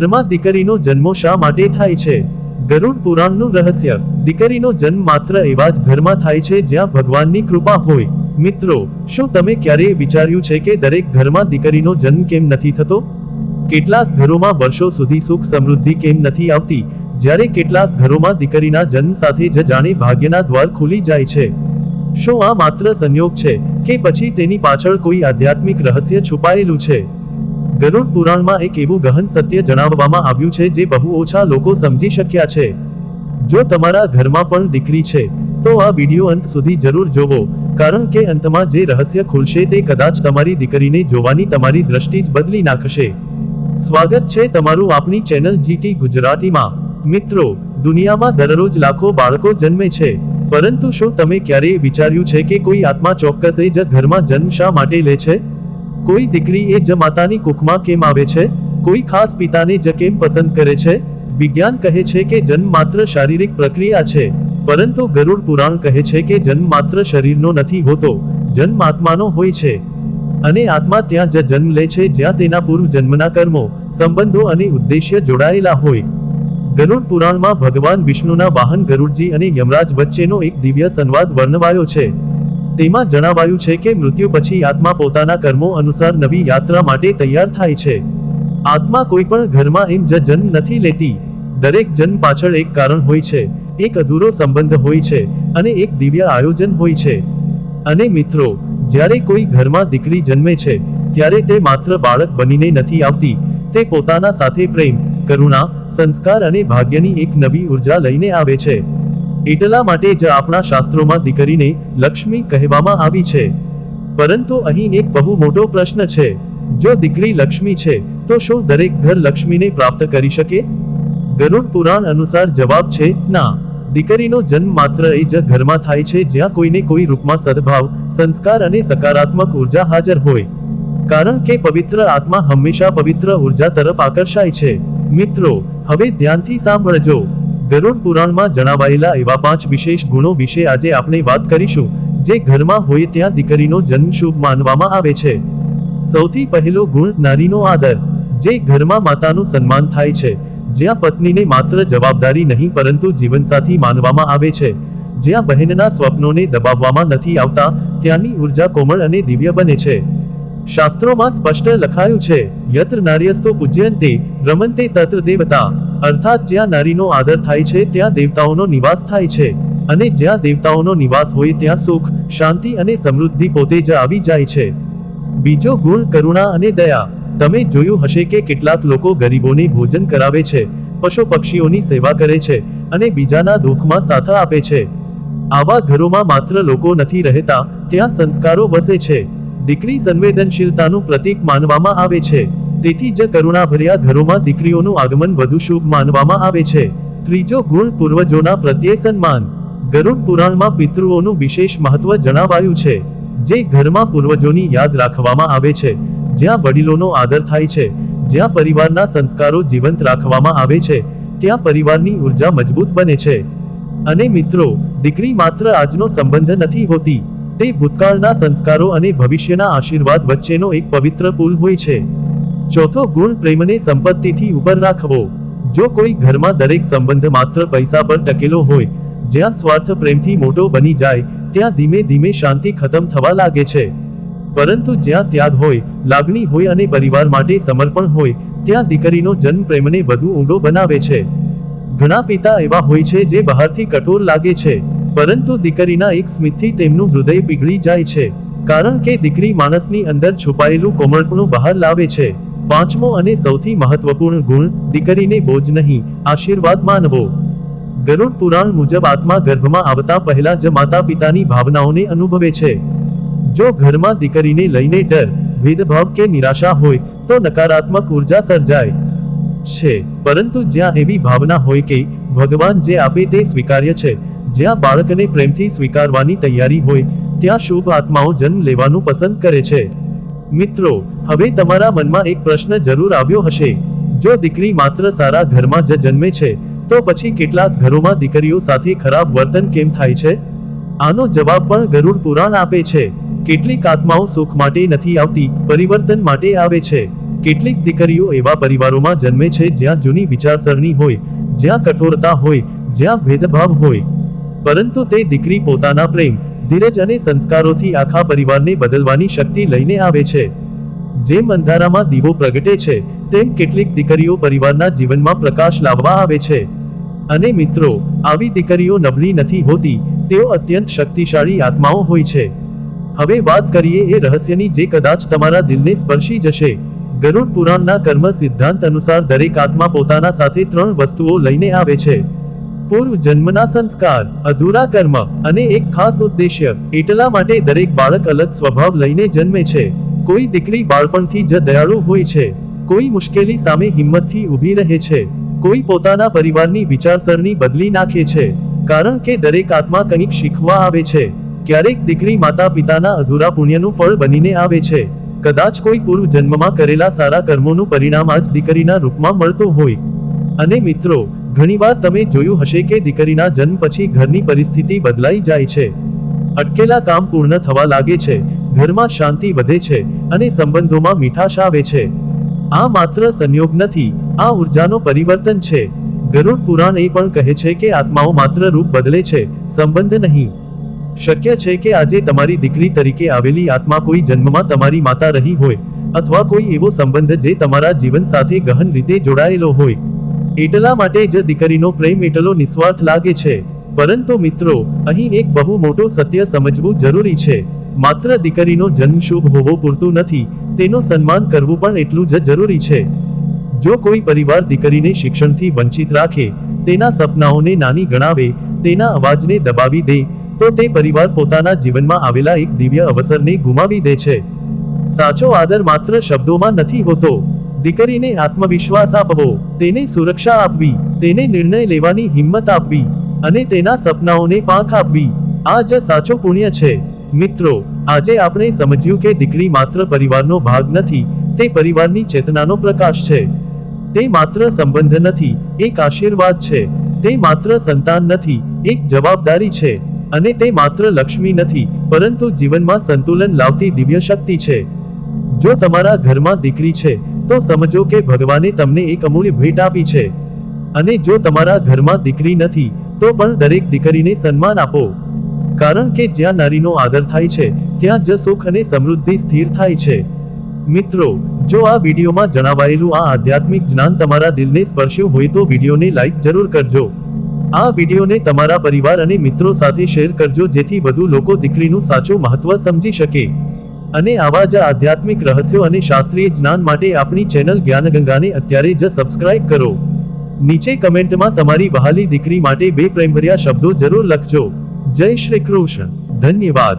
ઘરમાં દીકરીનો જન્મ શા માટે થાય છે? ગરુડ પુરાણનું રહસ્ય. દીકરીનો જન્મ માત્ર એવા જ ઘરમાં થાય છે જ્યાં ભગવાનની કૃપા હોય. મિત્રો, શું તમે ક્યારેય વિચાર્યું છે કે દરેક ઘરમાં દીકરીનો જન્મ કેમ નથી થતો? કેટલાક ઘરોમાં વર્ષો સુધી સુખ સમૃદ્ધિ કેમ નથી આવતી, જ્યારે કેટલાક ઘરોમાં દીકરીના જન્મ સાથે જ જાણે ભાગ્યના દ્વાર ખુલી જાય છે? શું આ માત્ર સંયોગ છે કે પછી તેની પાછળ કોઈ આધ્યાત્મિક રહસ્ય છુપાયેલું છે? ગરુડ પુરાણમાં એક એવું ગહન સત્ય જણાવવામાં આવ્યું છે જે બહુ ઓછા લોકો સમજી શક્યા છે. જો તમારા ઘરમાં પણ દીકરી છે તો આ વિડિયો અંત સુધી જરૂર જોવો, કારણ કે અંતમાં જે રહસ્ય ખુલશે તે કદાચ તમારી દીકરીને જોવાની તમારી દ્રષ્ટિ જ બદલી નાખશે. સ્વાગત છે તમારું આપણી ચેનલ જીટી ગુજરાતીમાં. મિત્રો, દુનિયામાં દરરોજ લાખો બાળકો જન્મે છે, પરંતુ શું તમે ક્યારેય વિચાર્યું છે કે કોઈ આત્મા ચોક્કસ એ જ ઘરમાં જન્મ શા માટે લે છે? કોઈ દીકરી એ જ માતાની કુખમાં કેમ આવે છે? કોઈ ખાસ પિતાને જ કેમ પસંદ કરે છે? વિજ્ઞાન કહે છે કે જન્મ માત્ર શારીરિક પ્રક્રિયા છે, પરંતુ ગરુડ પુરાણ કહે છે કે જન્મ માત્ર શરીરનો નથી હોતો, જન્મ આત્માનો હોય છે. અને આત્મા ત્યાં જ જન્મ લે છે જ્યાં તેના પૂર્વ જન્મના કર્મો, સંબંધો અને ઉદ્દેશ્ય જોડાયેલા હોય. ગરુડ પુરાણમાં ભગવાન વિષ્ણુના વાહન ગરુડજી અને યમરાજ વચ્ચેનો એક દિવ્ય સંવાદ વર્ણવાયો છે. તેમાં જણાવાયું છે કે મૃત્યુ પછી આત્મા પોતાના કર્મો અનુસાર નવી યાત્રા માટે તૈયાર થાય છે. આત્મા કોઈ પણ ઘરમાં એમ જ જન્મ નથી લેતી. દરેક જન્મ પાછળ એક કારણ હોય છે, એક અધૂરો સંબંધ હોય છે, અને એક દિવ્ય આયોજન હોય છે. અને મિત્રો, જ્યારે કોઈ ઘરમાં દીકરી જન્મે છે ત્યારે તે માત્ર બાળક બનીને નથી આવતી, તે પોતાના સાથે પ્રેમ, કરુણા, સંસ્કાર અને ભાગ્યની એક નવી ઉર્જા લઈને આવે છે. એટલા માટે જ આપણા શાસ્ત્રોમાં દીકરીને લક્ષ્મી કહેવામાં આવી છે. પરંતુ અહીં એક બહુ મોટો પ્રશ્ન છે. જો દીકરી લક્ષ્મી છે તો શું દરેક ઘર લક્ષ્મીને પ્રાપ્ત કરી શકે? ગરુડ પુરાણ અનુસાર જવાબ છે ના. દીકરીનો જન્મ માત્ર એ જ ઘરમાં થાય છે જ્યાં કોઈને કોઈ રૂપમાં સદભાવ, સંસ્કાર અને સકારાત્મક ઉર્જા હાજર હોય. કારણ કે પવિત્ર આત્મા હંમેશા પવિત્ર ઉર્જા તરફ આકર્ષાય છે. મિત્રો, હવે ધ્યાનથી સાંભળજો. ગરુડ પુરાણમાં જણાવાયેલા એવા 5 વિશેષ ગુણો વિશે આજે આપણે વાત કરીશું, જે ઘરમાં હોય ત્યાં દીકરીનો જન્મ શુભ માનવામાં આવે છે. સૌથી પહેલો ગુણ, નારીનો આદર. જે ઘરમાં માતાનું સન્માન થાય છે, જ્યાં પત્નીને માત્ર જવાબદારી નહીં પરંતુ જીવનસાથી માનવામાં આવે છે, જ્યાં બહેનના સ્વપ્નોને દબાવવામાં નથી આવતા, ત્યાંની ઉર્જા કોમળ અને દિવ્ય બને છે. શાસ્ત્રોમાં સ્પષ્ટ લખાયું છે, યત્ર નાર્યસ્તો પૂજ્યન્તે રમન્તે તત્ર દેવતા. અર્થાત જ્યાં નારીનો આદર થાય છે ત્યાં દેવતાઓનો નિવાસ થાય છે, અને જ્યાં દેવતાઓનો નિવાસ હોય ત્યાં સુખ, શાંતિ અને સમૃદ્ધિ પોતે જ આવી જાય છે. બીજો ગુણ, કરુણા અને દયા. તમે જોયું હશે કે કેટલાક લોકો ગરીબોને ભોજન કરાવે છે, પશુ પક્ષીઓની સેવા કરે છે, અને બીજાના દુઃખમાં સાથ આપે છે. આવા ઘરોમાં માત્ર લોકો નથી રહેતા, ત્યાં સંસ્કારો વસે છે. દીકરી સંવેદનશીલતાનું પ્રતીક માનવામાં આવે છે, તેથી જ કરુણાભર્યા ઘરોમાં દીકરીઓનું આગમન વધુ શુભ માનવામાં આવે છે. ત્રીજો ગુણ, પૂર્વજોના પ્રત્યે સન્માન. ગરુડ પુરાણમાં પિતૃઓનું વિશેષ મહત્વ જણાવાયું છે. જે ઘરમાં પૂર્વજોની યાદ રાખવામાં આવે છે, જ્યાં વડીલોનો આદર થાય છે, જ્યાં પરિવારના સંસ્કારો જીવંત રાખવામાં આવે છે, ત્યાં પરિવારની ઉર્જા મજબૂત બને છે. અને મિત્રો, દીકરી માત્ર આજનો સંબંધ નથી હોતી, તે ભૂતકાળના સંસ્કારો અને ભવિષ્યના આશીર્વાદ વચ્ચેનો એક પવિત્ર પુલ હોય છે. ચોથો ગુણ, પ્રેમને સંપત્તિથી ઉપર રાખવો. જો કોઈ ઘરમાં દરેક સંબંધ માત્ર પૈસા પર ટકેલો હોય, જ્યાં સ્વાર્થ પ્રેમથી મોટો બની જાય, ત્યાં ધીમે ધીમે શાંતિ ખતમ થવા લાગે છે. પરંતુ જ્યાં ત્યાગ હોય, લાગણી હોય અને પરિવાર માટે સમર્પણ હોય, ત્યાં દીકરીનો જન્મ પ્રેમને વધુ ઊંડો બનાવે છે. ઘણા પિતા એવા હોય છે જે બહારથી કઠોર લાગે છે, પરંતુ દીકરીના એક સ્મિતથી તેમનું હૃદય પીગળી જાય છે, કારણ કે દીકરી માણસની અંદર છુપાયેલું કોમળપણું બહાર લાવે છે. પાંચમો અને સૌથી મહત્વપૂર્ણ ગુણ, દીકરીને બોજ નહીં, આશીર્વાદ માનવો. ગરુડ પુરાણ મુજબ આત્મા ગર્ભમાં આવતા પહેલા જ માતા પિતાની ભાવનાઓને અનુભવે છે. જો ઘરમાં દીકરીને લઈને ડર, ભેદભાવ કે નિરાશા હોય તો નકારાત્મક ઉર્જા સર્જાય છે. પરંતુ જ્યાં એવી ભાવના હોય કે ભગવાન જે આપે તે સ્વીકાર્ય છે, જ્યાં બાળકને પ્રેમથી સ્વીકારવાની તૈયારી હોય, ત્યાં શુભ આત્માઓ જન્મ લેવાનું પસંદ કરે છે. મિત્રો, હવે તમારા મનમાં એક પ્રશ્ન જરૂર આવ્યો હશે. જો દીકરી માત્ર સારા ઘરમાં જ જન્મે છે, તો પછી કેટલાક ઘરોમાં દીકરીઓ સાથે ખરાબ વર્તન કેમ થાય છે? આનો જવાબ પણ ગરુડ પુરાણ આપે છે. કેટલીક આત્માઓ સુખ માટે નથી આવતી, પરિવર્તન માટે આવે છે. કેટલીક દીકરીઓ એવા પરિવારોમાં જન્મે છે જ્યાં જૂની વિચારસરણી હોય, જ્યાં કઠોરતા હોય, જ્યાં ભેદભાવ હોય. પરંતુ તે દીકરી પોતાના પ્રેમ, ધીરજ અને સંસ્કારોથી આખા પરિવારને બદલવાની શક્તિ લઈને આવે છે. જેમ અંધારામાં દીવો પ્રગટે છે, તેમ કેટલીક દીકરીઓ પરિવારના જીવનમાં પ્રકાશ લાવવા આવે છે. અને મિત્રો, આવી દીકરીઓ નબળી નથી હોતી, તેઓ અત્યંત શક્તિશાળી આત્માઓ હોય છે. હવે વાત કરીએ એ રહસ્યની જે કદાચ તમારા દિલને સ્પર્શી જશે. ગરુડ પુરાણના કર્મ સિદ્ધાંત અનુસાર દરેક આત્મા પોતાના સાથે 3 વસ્તુઓ લઈને આવે છે: પૂર્વ જન્મના સંસ્કાર, અધૂરા કર્મ અને એક ખાસ ઉદ્દેશ્ય. એટલા માટે દરેક બાળક અલગ સ્વભાવ લઈને જન્મે છે. કોઈ દીકરી બાળપણથી જ દયાળુ હોય છે, કોઈ મુશ્કેલી સામે હિંમતથી ઊભી રહે છે, કોઈ પોતાના પરિવારની વિચારસરણી બદલી નાખે છે. કારણ કે દરેક આત્મા કંઈક શીખવા આવે છે. ક્યારેક દીકરી માતા પિતાના અધૂરા પુણ્યનું ફળ બનીને આવે છે. કદાચ કોઈ પૂર્વ જન્મમાં કરેલા સારા કર્મોનું પરિણામ આજ દીકરીના રૂપમાં મળતું હોય. અને મિત્રો, ઘણીવાર તમે જોયું હશે કે દીકરીના જન્મ પછી ઘરની પરિસ્થિતિ બદલાઈ જાય છે. અટકેલા કામ પૂર્ણ થવા લાગે છે, ઘરમાં શાંતિ વધે છે અને સંબંધોમાં મીઠાશ આવે છે. આ માત્ર સંયોગ નથી, આ ઉર્જાનો પરિવર્તન છે. ગરુડ પુરાણ એ પણ કહે છે કે આત્માઓ માત્ર રૂપ બદલે છે, સંબંધ નહીં. શક્ય છે કે આજે તમારી દીકરી તરીકે આવેલી આત્મા કોઈ જન્મમાં તમારી માતા રહી હોય, અથવા કોઈ એવો સંબંધ જે તમારા જીવન સાથે ગહન રીતે જોડાયેલો હોય. એટલા માટે જ દીકરીનો પ્રેમ એટલો નિસ્વાર્થ લાગે છે. પરંતુ મિત્રો, અહીં એક બહુ મોટું સત્ય સમજવું જરૂરી છે. માત્ર દીકરીનો જન્મ શુભ હોવો પૂરતું નથી, તેનો સન્માન કરવું પણ એટલું જ જરૂરી છે. જો કોઈ પરિવાર દીકરીને શિક્ષણથી વંચિત રાખે, તેના સપનાઓને નાની ગણાવે, તેના અવાજને દબાવી દે, તો તે પરિવાર પોતાના જીવનમાં આવેલા એક દિવ્ય અવસરને ગુમાવી દે છે. સાચો આદર માત્ર શબ્દોમાં નથી હોતો. દીકરીને આત્મવિશ્વાસ આપવો, તેને સુરક્ષા આપવી, તેને નિર્ણય લેવાની હિંમત આપવી અને તેના સપનાઓને પાંખ આપવી, આ જ સાચો પુણ્ય છે. મિત્રો, આજે આપણે સમજ્યું કે દીકરી માત્ર પરિવારનો ભાગ નથી, તે પરિવારની ચેતનાનો પ્રકાશ છે. તે માત્ર સંબંધ નથી, એક આશીર્વાદ છે. તે માત્ર સંતાન નથી, એક જવાબદારી છે. અને તે માત્ર લક્ષ્મી નથી, પરંતુ જીવનમાં સંતુલન લાવતી દિવ્ય શક્તિ છે. જો તમારા ઘરમાં દીકરી છે, તો સમજો કે ભગવાને તમને એક અમૂલ્ય ભેટ આપી છે. અને જો તમારા ઘરમાં દીકરી નથી, તો પણ દરેક દીકરીને સન્માન આપો. કારણ કે જ્યાં નારીનો આદર થાય છે, ત્યાં જ સુખ અને સમૃદ્ધિ સ્થિર થાય છે. મિત્રો, જો આ વિડીયોમાં જણાવાયેલું આ આધ્યાત્મિક જ્ઞાન તમારા દિલને સ્પર્શ્યું હોય તો વિડીયોને લાઈક જરૂર કરજો. આ વિડીયોને તમારા પરિવાર અને મિત્રો સાથે શેર કરજો, જેથી વધુ લોકો દીકરીનું સાચું મહત્વ સમજી શકે. અને આવા જ આધ્યાત્મિક રહસ્યો અને શાસ્ત્રીય જ્ઞાન માટે આપણી ચેનલ જ્ઞાનગંગાને અત્યારે જ સબસ્ક્રાઇબ કરો. નીચે કમેન્ટમાં તમારી વહાલી દીકરી માટે 2 પ્રેમભર્યા શબ્દો જરૂર લખજો. જય શ્રી કૃષ્ણ. ધન્યવાદ.